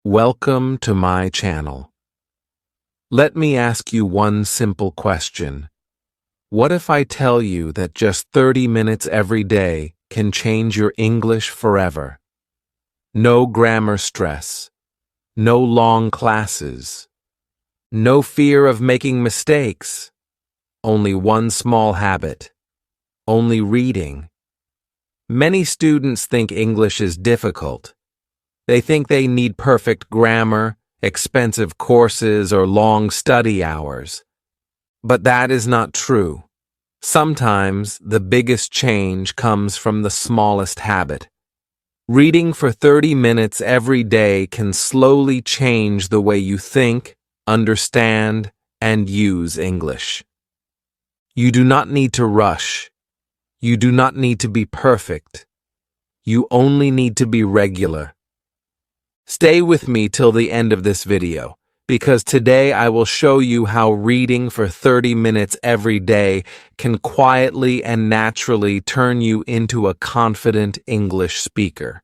Welcome to my channel. Let me ask you one simple question. What if I tell you that just 30 minutes every day can change your English forever? No grammar stress, no long classes, no fear of making mistakes, only one small habit, only reading. Many students think English is difficult. They think they need perfect grammar, expensive courses, or long study hours. But that is not true. Sometimes the biggest change comes from the smallest habit. Reading for 30 minutes every day can slowly change the way you think, understand, and use English. You do not need to rush. You do not need to be perfect. You only need to be regular. Stay with me till the end of this video, because today I will show you how reading for 30 minutes every day can quietly and naturally turn you into a confident English speaker.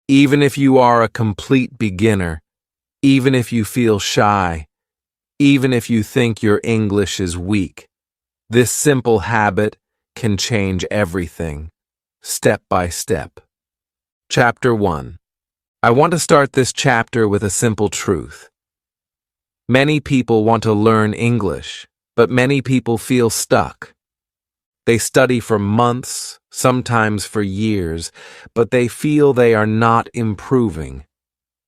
Even if you are a complete beginner, even if you feel shy, even if you think your English is weak, this simple habit can change everything, step by step. Chapter 1. I want to start this chapter with a simple truth. Many people want to learn English, but many people feel stuck. They study for months, sometimes for years, but they feel they are not improving.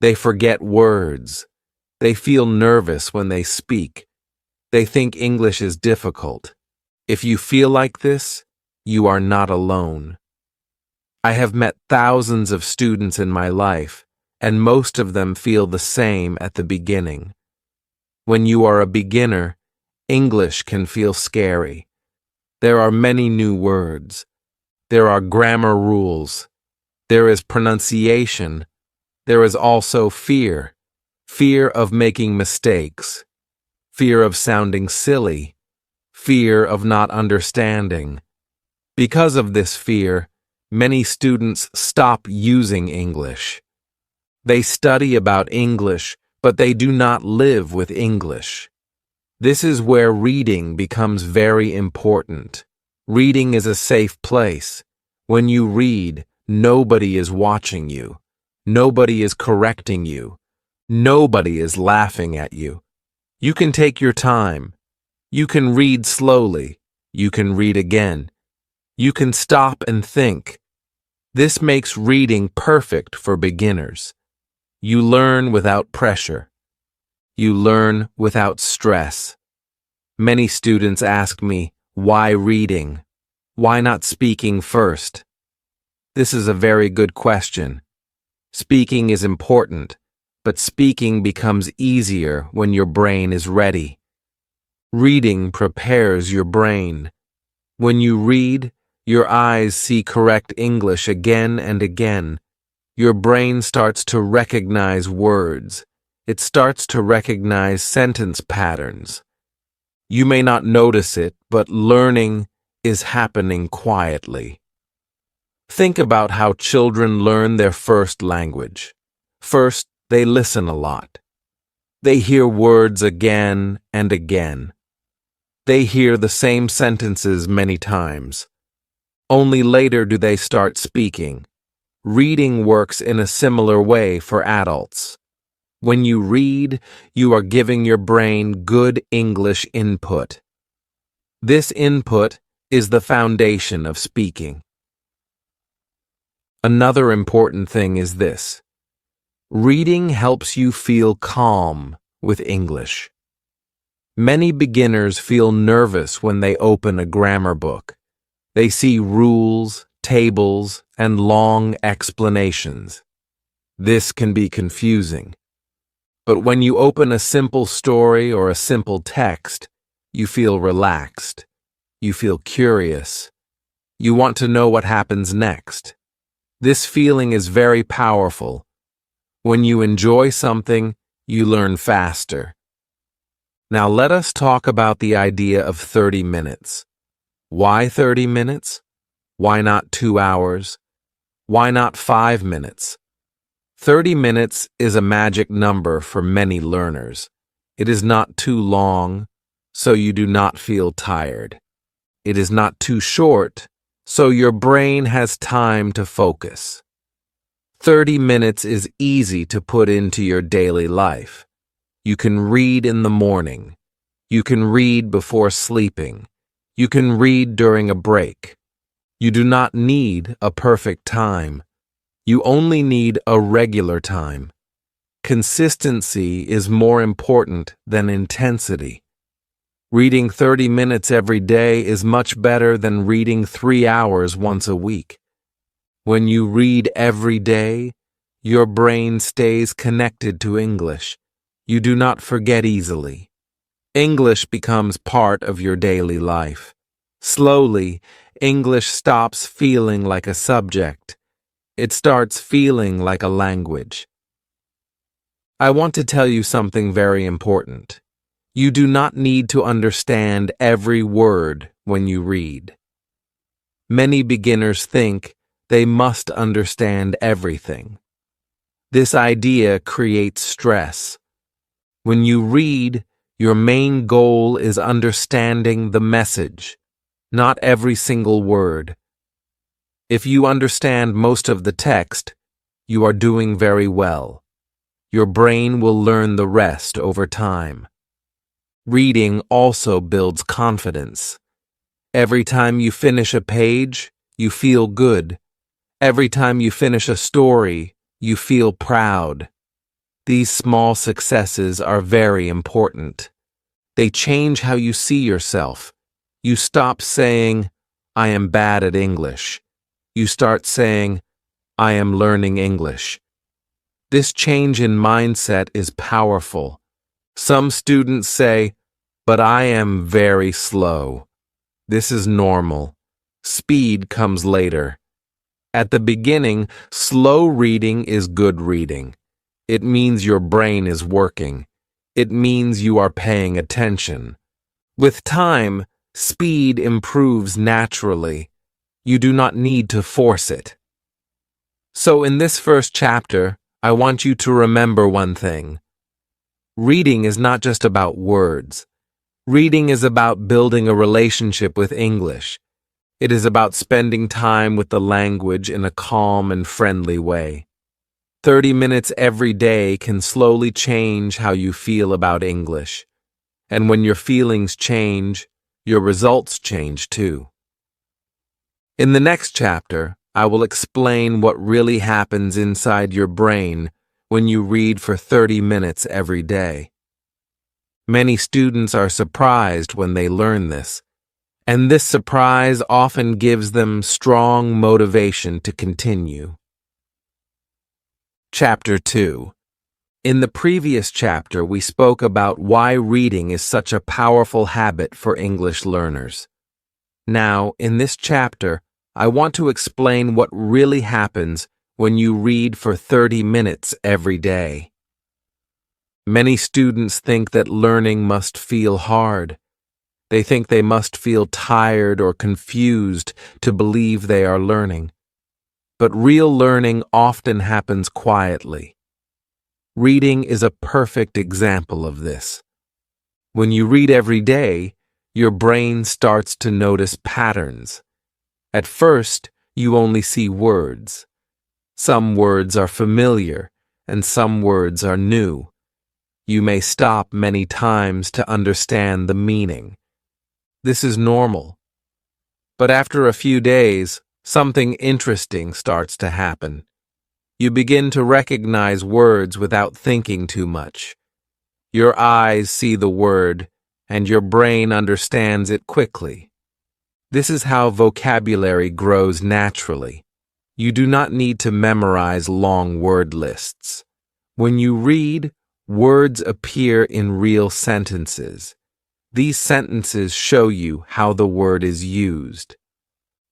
They forget words. They feel nervous when they speak. They think English is difficult. If you feel like this, you are not alone. I have met thousands of students in my life, and most of them feel the same at the beginning. When you are a beginner, English can feel scary. There are many new words. There are grammar rules. There is pronunciation. There is also fear. Fear of making mistakes. Fear of sounding silly. Fear of not understanding. Because of this fear, many students stop using English. They study about English, but they do not live with English. This is where reading becomes very important. Reading is a safe place. When you read, nobody is watching you. Nobody is correcting you. Nobody is laughing at you. You can take your time. You can read slowly. You can read again. You can stop and think. This makes reading perfect for beginners. You learn without pressure. You learn without stress. Many students ask me, why reading? Why not speaking first? This is a very good question. Speaking is important, but speaking becomes easier when your brain is ready. Reading prepares your brain. When you read, your eyes see correct English again and again. Your brain starts to recognize words. It starts to recognize sentence patterns. You may not notice it, but learning is happening quietly. Think about how children learn their first language. First, they listen a lot. They hear words again and again. They hear the same sentences many times. Only later do they start speaking. Reading works in a similar way for adults. When you read, you are giving your brain good English input. This input is the foundation of speaking. Another important thing is this. Reading helps you feel calm with English. Many beginners feel nervous when they open a grammar book. They see rules, tables, and long explanations. This can be confusing. But when you open a simple story or a simple text, you feel relaxed. You feel curious. You want to know what happens next. This feeling is very powerful. When you enjoy something, you learn faster. Now let us talk about the idea of 30 minutes. Why 30 minutes? Why not 2 hours? Why not 5 minutes? 30 minutes is a magic number for many learners. It is not too long, so you do not feel tired. It is not too short, so your brain has time to focus. 30 minutes is easy to put into your daily life. You can read in the morning. You can read before sleeping. You can read during a break. You do not need a perfect time. You only need a regular time. Consistency is more important than intensity. Reading 30 minutes every day is much better than reading 3 hours once a week. When you read every day, your brain stays connected to English. You do not forget easily. English becomes part of your daily life. Slowly, English stops feeling like a subject. It starts feeling like a language. I want to tell you something very important. You do not need to understand every word when you read. Many beginners think they must understand everything. This idea creates stress. When you read, your main goal is understanding the message, not every single word. If you understand most of the text, you are doing very well. Your brain will learn the rest over time. Reading also builds confidence. Every time you finish a page, you feel good. Every time you finish a story, you feel proud. These small successes are very important. They change how you see yourself. You stop saying, "I am bad at English." You start saying, "I am learning English." This change in mindset is powerful. Some students say, "But I am very slow." This is normal. Speed comes later. At the beginning, slow reading is good reading. It means your brain is working. It means you are paying attention. With time, speed improves naturally. You do not need to force it. So in this first chapter, I want you to remember one thing. Reading is not just about words. Reading is about building a relationship with English. It is about spending time with the language in a calm and friendly way. 30 minutes every day can slowly change how you feel about English. And when your feelings change, your results change too. In the next chapter, I will explain what really happens inside your brain when you read for 30 minutes every day. Many students are surprised when they learn this, and this surprise often gives them strong motivation to continue. Chapter 2. In the previous chapter, we spoke about why reading is such a powerful habit for English learners. Now, in this chapter, I want to explain what really happens when you read for 30 minutes every day. Many students think that learning must feel hard. They think they must feel tired or confused to believe they are learning. But real learning often happens quietly. Reading is a perfect example of this. When you read every day, your brain starts to notice patterns. At first, you only see words. Some words are familiar, and some words are new. You may stop many times to understand the meaning. This is normal. But after a few days, something interesting starts to happen. You begin to recognize words without thinking too much. Your eyes see the word, and your brain understands it quickly. This is how vocabulary grows naturally. You do not need to memorize long word lists. When you read, words appear in real sentences. These sentences show you how the word is used.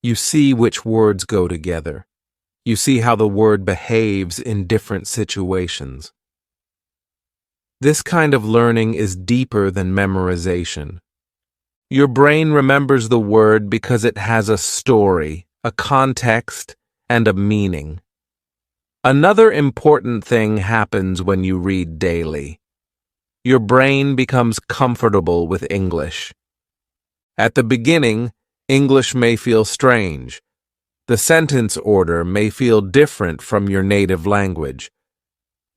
You see which words go together. You see how the word behaves in different situations. This kind of learning is deeper than memorization. Your brain remembers the word because it has a story, a context, and a meaning. Another important thing happens when you read daily. Your brain becomes comfortable with English. At the beginning, English may feel strange. The sentence order may feel different from your native language.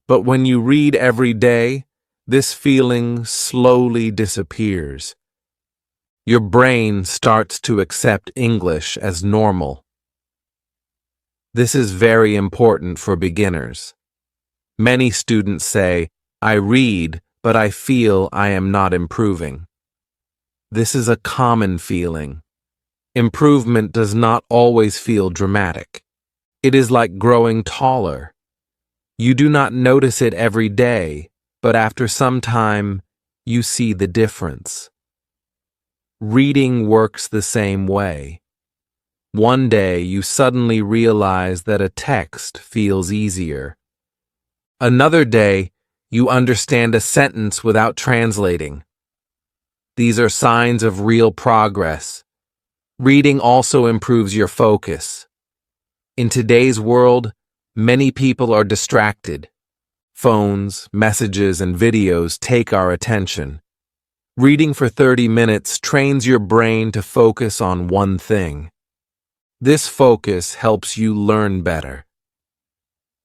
But when you read every day, this feeling slowly disappears. Your brain starts to accept English as normal. This is very important for beginners. Many students say, "I read, but I feel I am not improving." This is a common feeling. Improvement does not always feel dramatic. It is like growing taller. You do not notice it every day, but after some time, you see the difference. Reading works the same way. One day you suddenly realize that a text feels easier. Another day, you understand a sentence without translating. These are signs of real progress. Reading also improves your focus. In today's world, many people are distracted. Phones, messages, and videos take our attention. Reading for 30 minutes trains your brain to focus on one thing. This focus helps you learn better.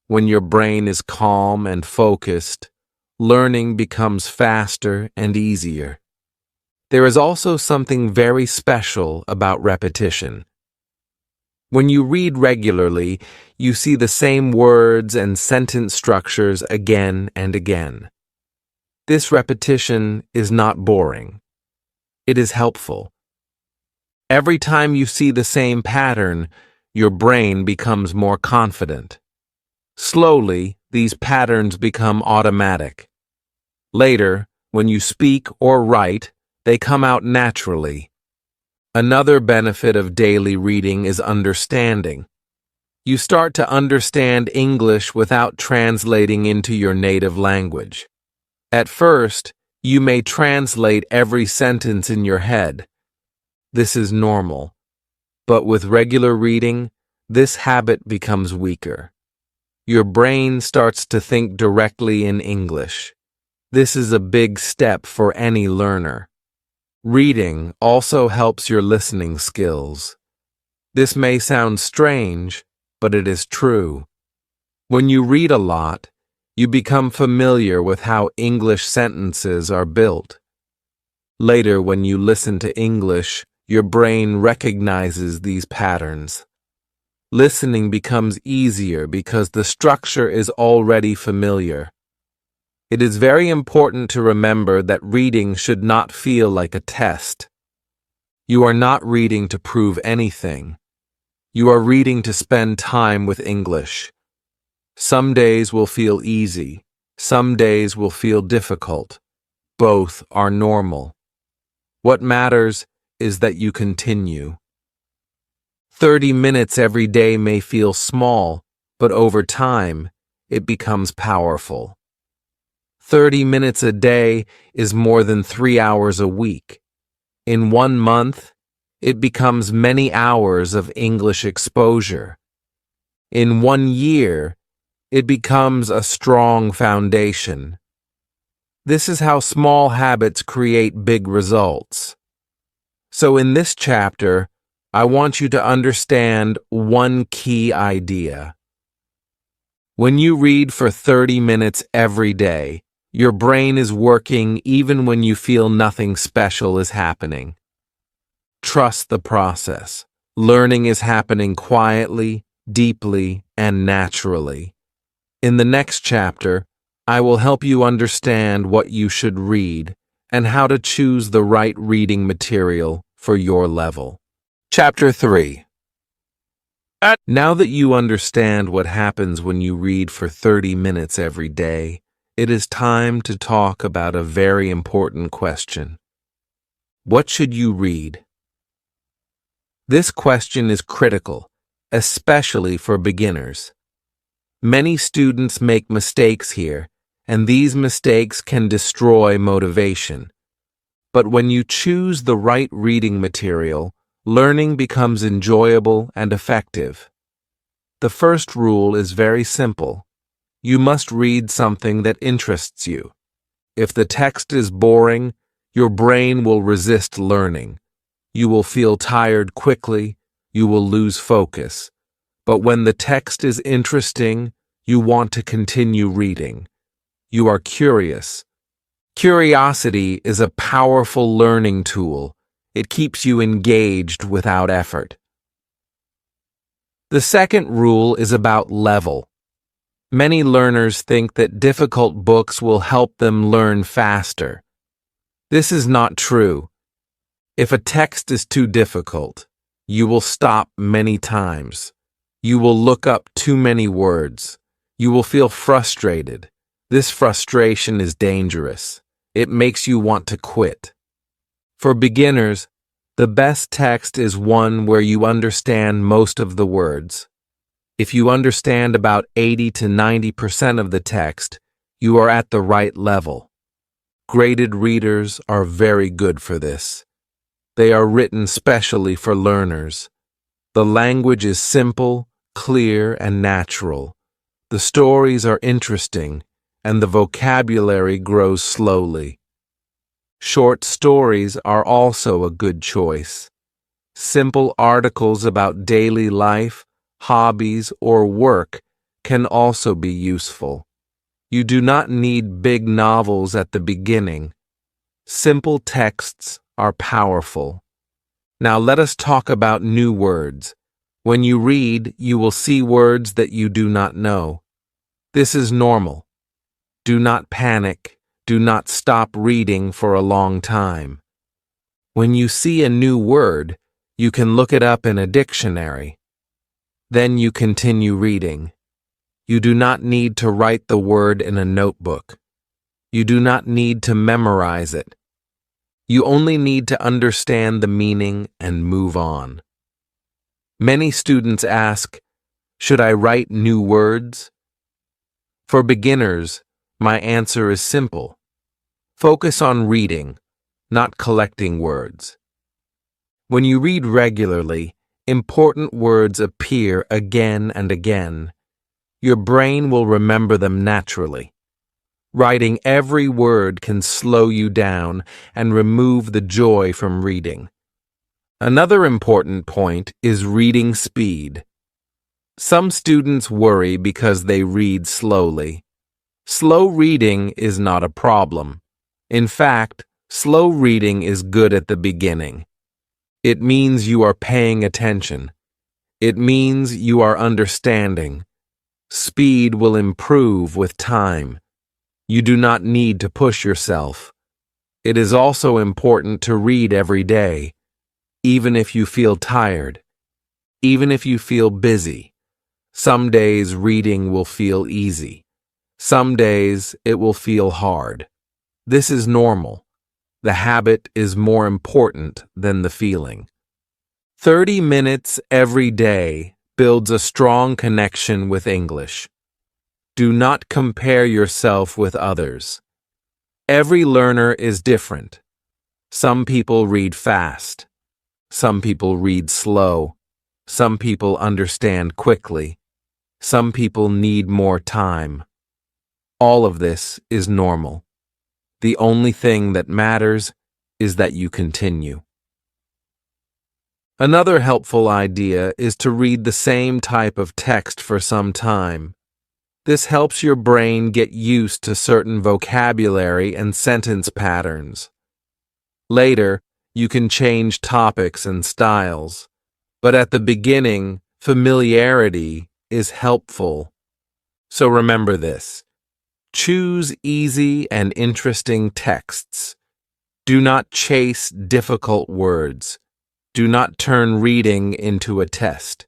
When your brain is calm and focused, learning becomes faster and easier. There is also something very special about repetition. When you read regularly, you see the same words and sentence structures again and again. This repetition is not boring. It is helpful. Every time you see the same pattern, your brain becomes more confident. Slowly, these patterns become automatic. Later, when you speak or write, they come out naturally. Another benefit of daily reading is understanding. You start to understand English without translating into your native language. At first, you may translate every sentence in your head. This is normal. But with regular reading, this habit becomes weaker. Your brain starts to think directly in English. This is a big step for any learner. Reading also helps your listening skills. This may sound strange, but it is true. When you read a lot, you become familiar with how English sentences are built. Later, when you listen to English, your brain recognizes these patterns. Listening becomes easier because the structure is already familiar. It is very important to remember that reading should not feel like a test. You are not reading to prove anything. You are reading to spend time with English. Some days will feel easy. Some days will feel difficult. Both are normal. What matters is that you continue. 30 minutes every day may feel small, but over time, it becomes powerful. 30 minutes a day is more than 3 hours a week. In 1 month, it becomes many hours of English exposure. In 1 year, it becomes a strong foundation. This is how small habits create big results. So in this chapter, I want you to understand one key idea. When you read for 30 minutes every day, your brain is working even when you feel nothing special is happening. Trust the process. Learning is happening quietly, deeply, and naturally. In the next chapter, I will help you understand what you should read and how to choose the right reading material for your level. Chapter 3. Now that you understand what happens when you read for 30 minutes every day, it is time to talk about a very important question. What should you read? This question is critical, especially for beginners. Many students make mistakes here, and these mistakes can destroy motivation. But when you choose the right reading material, learning becomes enjoyable and effective. The first rule is very simple. You must read something that interests you. If the text is boring, your brain will resist learning. You will feel tired quickly, you will lose focus. But when the text is interesting, you want to continue reading. You are curious. Curiosity is a powerful learning tool. It keeps you engaged without effort. The second rule is about level. Many learners think that difficult books will help them learn faster. This is not true. If a text is too difficult, you will stop many times. You will look up too many words. You will feel frustrated. This frustration is dangerous. It makes you want to quit. For beginners, the best text is one where you understand most of the words. If you understand about 80 to 90% of the text, you are at the right level. Graded readers are very good for this. They are written specially for learners. The language is simple, clear, and natural. The stories are interesting, and the vocabulary grows slowly. Short stories are also a good choice. Simple articles about daily life, hobbies, or work can also be useful. You do not need big novels at the beginning. Simple texts are powerful. Now let us talk about new words. When you read, you will see words that you do not know. This is normal. Do not panic. Do not stop reading for a long time. When you see a new word, you can look it up in a dictionary. Then you continue reading. You do not need to write the word in a notebook. You do not need to memorize it. You only need to understand the meaning and move on. Many students ask, should I write new words? For beginners, my answer is simple. Focus on reading, not collecting words. When you read regularly, important words appear again and again. Your brain will remember them naturally. Writing every word can slow you down and remove the joy from reading. Another important point is reading speed. Some students worry because they read slowly. Slow reading is not a problem. In fact, slow reading is good at the beginning. It means you are paying attention. It means you are understanding. Speed will improve with time. You do not need to push yourself. It is also important to read every day, even if you feel tired, even if you feel busy. Some days reading will feel easy. Some days it will feel hard. This is normal. The habit is more important than the feeling. 30 minutes every day builds a strong connection with English. Do not compare yourself with others. Every learner is different. Some people read fast. Some people read slow. Some people understand quickly. Some people need more time. All of this is normal. The only thing that matters is that you continue. Another helpful idea is to read the same type of text for some time. This helps your brain get used to certain vocabulary and sentence patterns. Later, you can change topics and styles, but at the beginning, familiarity is helpful. So remember this. Choose easy and interesting texts. Do not chase difficult words. Do not turn reading into a test.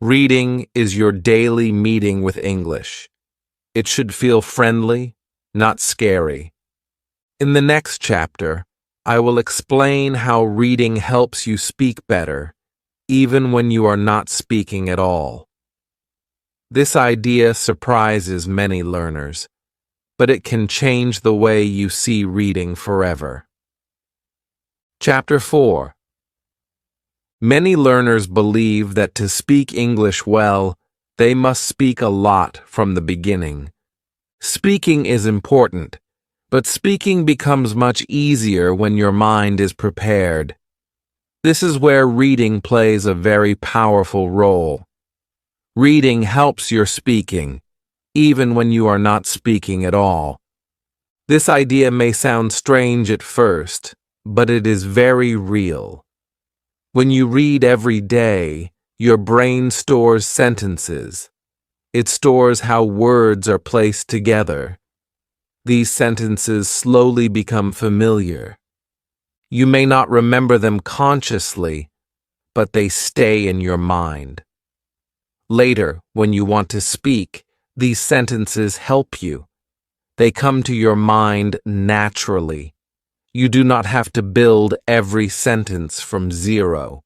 Reading is your daily meeting with English. It should feel friendly, not scary. In the next chapter, I will explain how reading helps you speak better, even when you are not speaking at all. This idea surprises many learners, but it can change the way you see reading forever. Chapter 4. Many learners believe that to speak English well, They must speak a lot from the beginning. Speaking is important, but speaking becomes much easier when your mind is prepared. This is where reading plays a very powerful role. Reading helps your speaking, even when you are not speaking at all. This idea may sound strange at first, but it is very real. When you read every day, your brain stores sentences. It stores how words are placed together. These sentences slowly become familiar. You may not remember them consciously, but they stay in your mind. Later, when you want to speak, these sentences help you. They come to your mind naturally. You do not have to build every sentence from zero.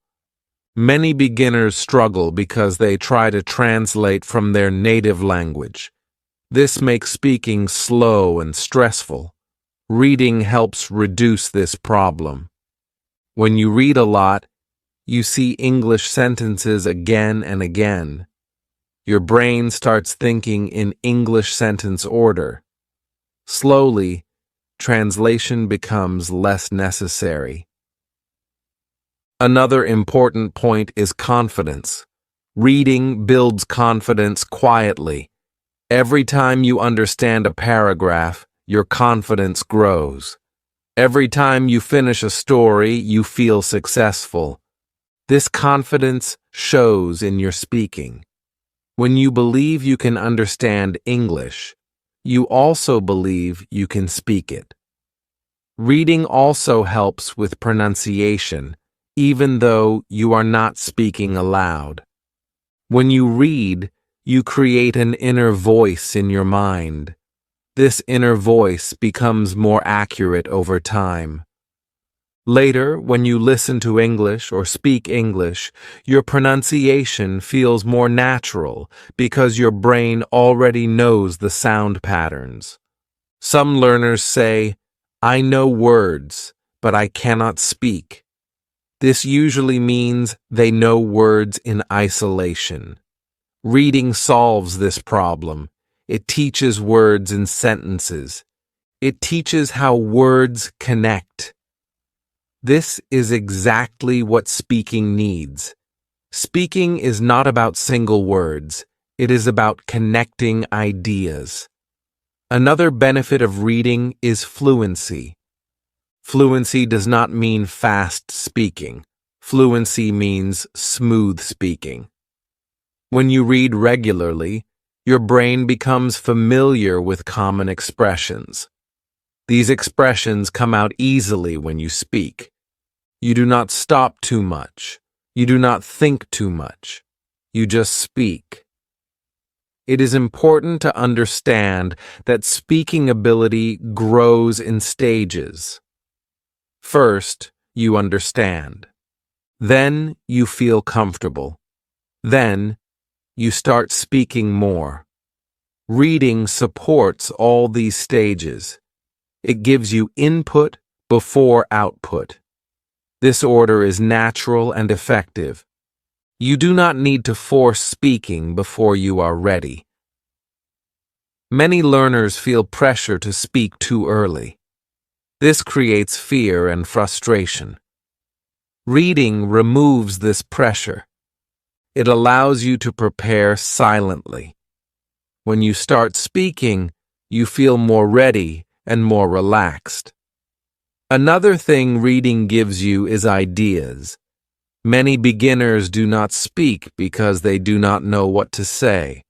Many beginners struggle because they try to translate from their native language. This makes speaking slow and stressful. Reading helps reduce this problem. When you read a lot, you see English sentences again and again. Your brain starts thinking in English sentence order. Slowly, translation becomes less necessary. Another important point is confidence. Reading builds confidence quietly. Every time you understand a paragraph, your confidence grows. Every time you finish a story, you feel successful. This confidence shows in your speaking. When you believe you can understand English, you also believe you can speak it. Reading also helps with pronunciation, even though you are not speaking aloud. When you read, you create an inner voice in your mind. This inner voice becomes more accurate over time. Later, when you listen to English or speak English, your pronunciation feels more natural because your brain already knows the sound patterns. Some learners say, "I know words, but I cannot speak." This usually means they know words in isolation. Reading solves this problem. It teaches words in sentences. It teaches how words connect. This is exactly what speaking needs. Speaking is not about single words. It is about connecting ideas. Another benefit of reading is fluency. Fluency does not mean fast speaking. Fluency means smooth speaking. When you read regularly, your brain becomes familiar with common expressions. These expressions come out easily when you speak. You do not stop too much. You do not think too much. You just speak. It is important to understand that speaking ability grows in stages. First, you understand. Then, you feel comfortable. Then, you start speaking more. Reading supports all these stages. It gives you input before output. This order is natural and effective. You do not need to force speaking before you are ready. Many learners feel pressure to speak too early. This creates fear and frustration. Reading removes this pressure. It allows you to prepare silently. When you start speaking, you feel more ready and more relaxed. Another thing reading gives you is ideas. Many beginners do not speak because they do not know what to say.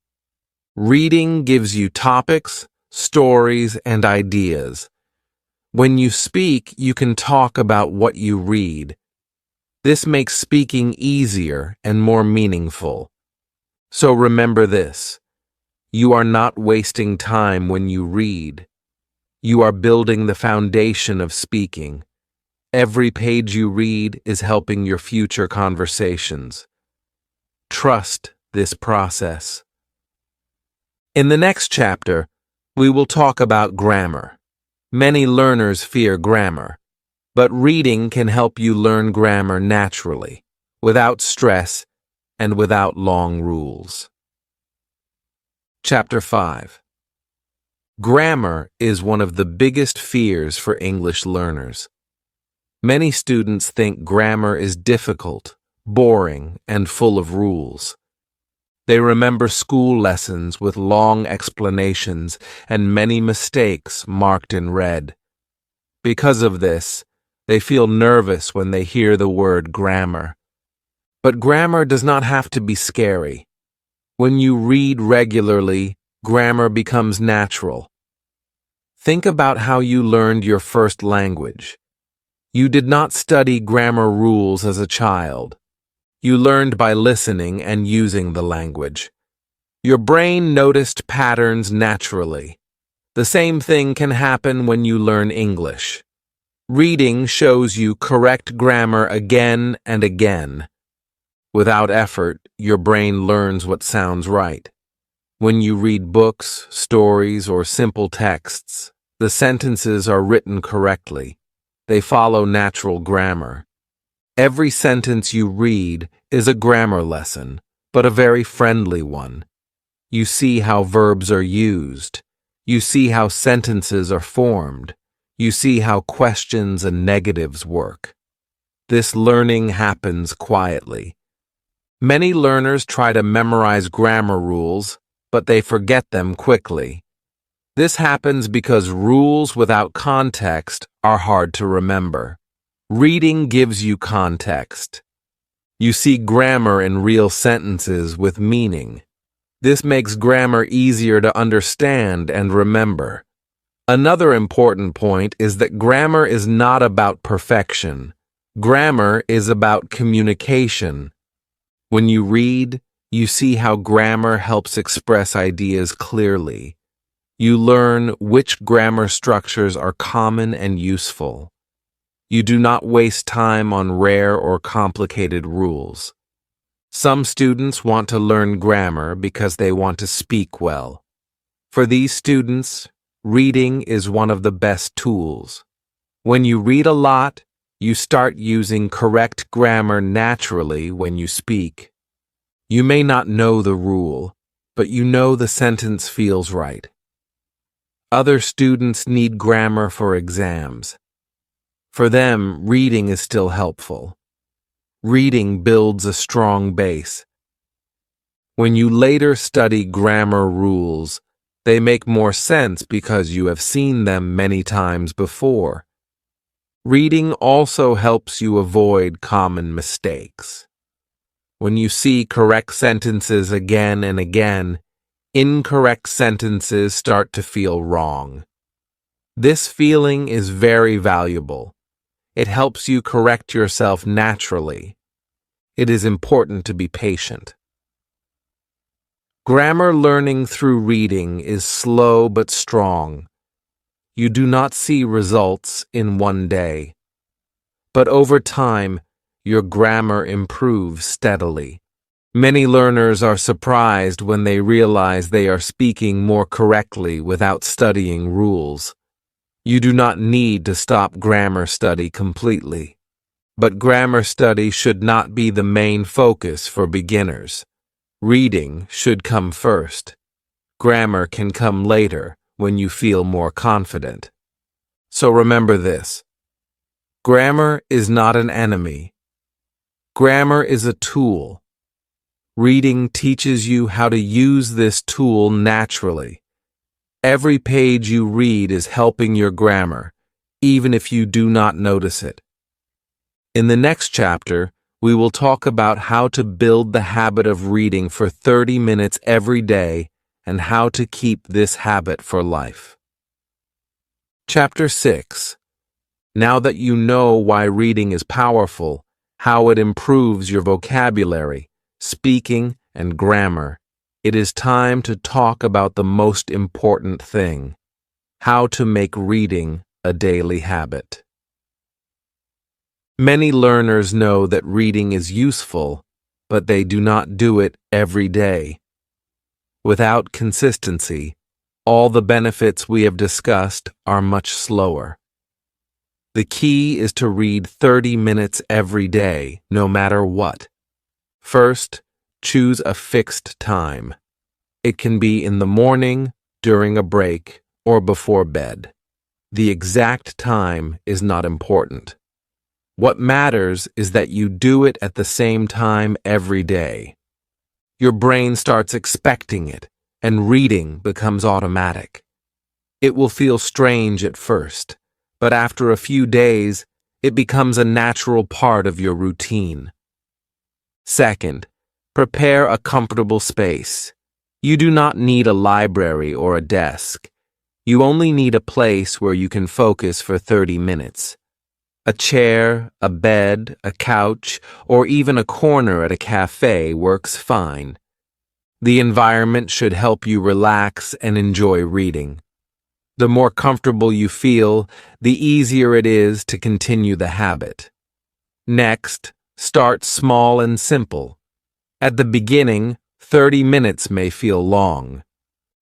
Reading gives you topics, stories, and ideas. When you speak, you can talk about what you read. This makes speaking easier and more meaningful. So remember this: you are not wasting time when you read. You are building the foundation of speaking. Every page you read is helping your future conversations. Trust this process. In the next chapter, we will talk about grammar. Many learners fear grammar, but reading can help you learn grammar naturally, without stress and without long rules. Chapter 5. Grammar is one of the biggest fears for English learners. Many students think grammar is difficult, boring, and full of rules. They remember school lessons with long explanations and many mistakes marked in red. Because of this, they feel nervous when they hear the word grammar. But grammar does not have to be scary. When you read regularly, grammar becomes natural. Think about how you learned your first language. You did not study grammar rules as a child. You learned by listening and using the language. Your brain noticed patterns naturally. The same thing can happen when you learn English. Reading shows you correct grammar again and again. Without effort, your brain learns what sounds right. When you read books, stories, or simple texts, the sentences are written correctly. They follow natural grammar. Every sentence you read is a grammar lesson, but a very friendly one. You see how verbs are used. You see how sentences are formed. You see how questions and negatives work. This learning happens quietly. Many learners try to memorize grammar rules, but they forget them quickly. This happens because rules without context are hard to remember. Reading gives you context. You see grammar in real sentences with meaning. This makes grammar easier to understand and remember. Another important point is that grammar is not about perfection. Grammar is about communication. When you read, you see how grammar helps express ideas clearly. You learn which grammar structures are common and useful. You do not waste time on rare or complicated rules. Some students want to learn grammar because they want to speak well. For these students, reading is one of the best tools. When you read a lot, you start using correct grammar naturally when you speak. You may not know the rule, but you know the sentence feels right. Other students need grammar for exams. For them, reading is still helpful. Reading builds a strong base. When you later study grammar rules, they make more sense because you have seen them many times before. Reading also helps you avoid common mistakes. When you see correct sentences again and again, incorrect sentences start to feel wrong. This feeling is very valuable. It helps you correct yourself naturally. It is important to be patient. Grammar learning through reading is slow but strong. You do not see results in one day. But over time, your grammar improves steadily. Many learners are surprised when they realize they are speaking more correctly without studying rules. You do not need to stop grammar study completely. But grammar study should not be the main focus for beginners. Reading should come first. Grammar can come later when you feel more confident. So remember this. Grammar is not an enemy. Grammar is a tool. Reading teaches you how to use this tool naturally. Every page you read is helping your grammar, even if you do not notice it. In the next chapter, we will talk about how to build the habit of reading for 30 minutes every day and how to keep this habit for life. Chapter 6. Now that you know why reading is powerful, how it improves your vocabulary, speaking, and grammar, it is time to talk about the most important thing: how to make reading a daily habit. Many learners know that reading is useful, but they do not do it every day. Without consistency, all the benefits we have discussed are much slower. The key is to read 30 minutes every day, no matter what. First, choose a fixed time. It can be in the morning, during a break, or before bed. The exact time is not important. What matters is that you do it at the same time every day. Your brain starts expecting it, and reading becomes automatic. It will feel strange at first, but after a few days, it becomes a natural part of your routine. Second, prepare a comfortable space. You do not need a library or a desk. You only need a place where you can focus for 30 minutes. A chair, a bed, a couch, or even a corner at a cafe works fine. The environment should help you relax and enjoy reading. The more comfortable you feel, the easier it is to continue the habit. Next, start small and simple. At the beginning, 30 minutes may feel long.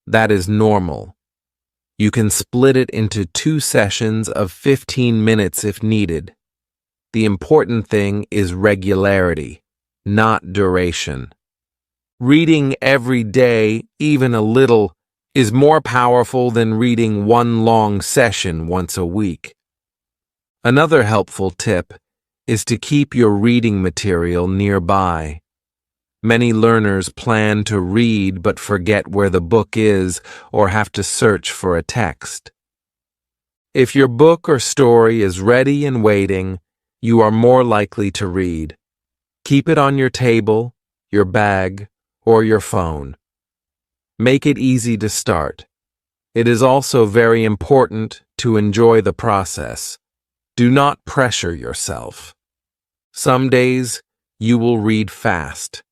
That is normal. You can split it into 2 sessions of 15 minutes if needed. The important thing is regularity, not duration. Reading every day, even a little, is more powerful than reading one long session once a week. Another helpful tip is to keep your reading material nearby. Many learners plan to read but forget where the book is or have to search for a text. If your book or story is ready and waiting, you are more likely to read. Keep it on your table, your bag, or your phone. Make it easy to start. It is also very important to enjoy the process. Do not pressure yourself. Some days you will read fast.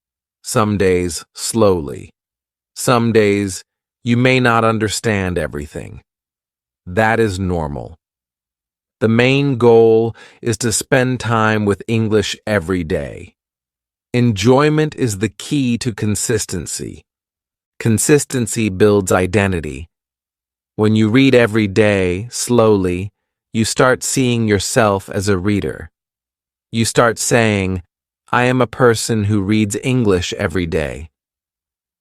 Some days slowly. Some days you may not understand everything. That is normal. The main goal is to spend time with English every day. Enjoyment is the key to consistency. Consistency builds identity. When you read every day, slowly, you start seeing yourself as a reader. You start saying, I am a person who reads English every day.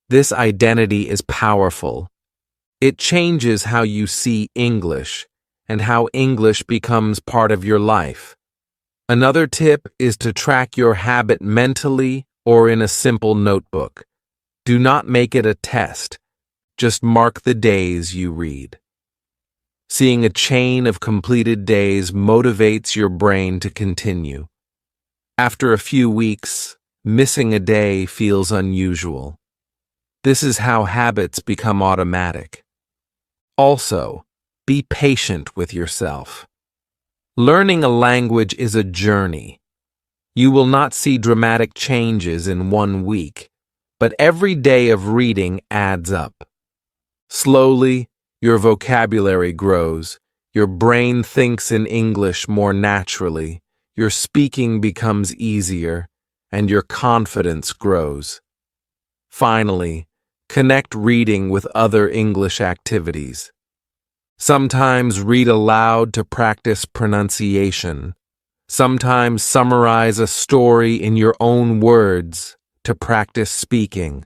This identity is powerful. It changes how you see English and how English becomes part of your life. Another tip is to track your habit mentally or in a simple notebook. Do not make it a test. Just mark the days you read. Seeing a chain of completed days motivates your brain to continue. After a few weeks, missing a day feels unusual. This is how habits become automatic. Also, be patient with yourself. Learning a language is a journey. You will not see dramatic changes in 1 week, but every day of reading adds up. Slowly, your vocabulary grows, your brain thinks in English more naturally, your speaking becomes easier, and your confidence grows. Finally, connect reading with other English activities. Sometimes read aloud to practice pronunciation. Sometimes summarize a story in your own words to practice speaking.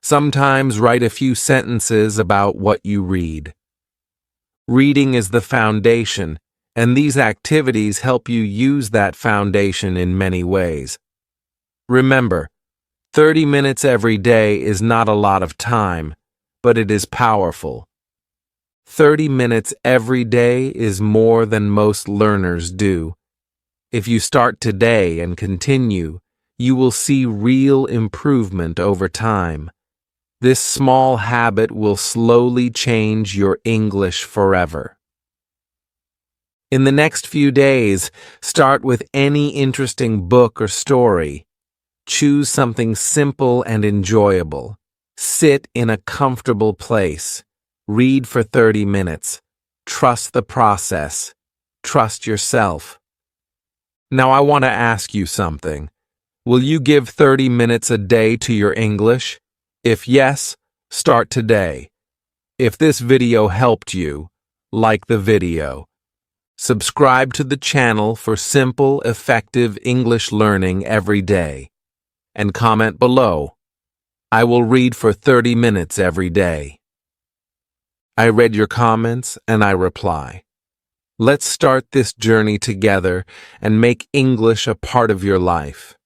Sometimes write a few sentences about what you read. Reading is the foundation, and these activities help you use that foundation in many ways. Remember, 30 minutes every day is not a lot of time, but it is powerful. 30 minutes every day is more than most learners do. If you start today and continue, you will see real improvement over time. This small habit will slowly change your English forever. In the next few days, start with any interesting book or story. Choose something simple and enjoyable. Sit in a comfortable place. Read for 30 minutes. Trust the process. Trust yourself. Now I want to ask you something. Will you give 30 minutes a day to your English? If yes, start today. If this video helped you, like the video. Subscribe to the channel for simple, effective English learning every day. And comment below. I will read for 30 minutes every day. I read your comments and I reply. Let's start this journey together and make English a part of your life.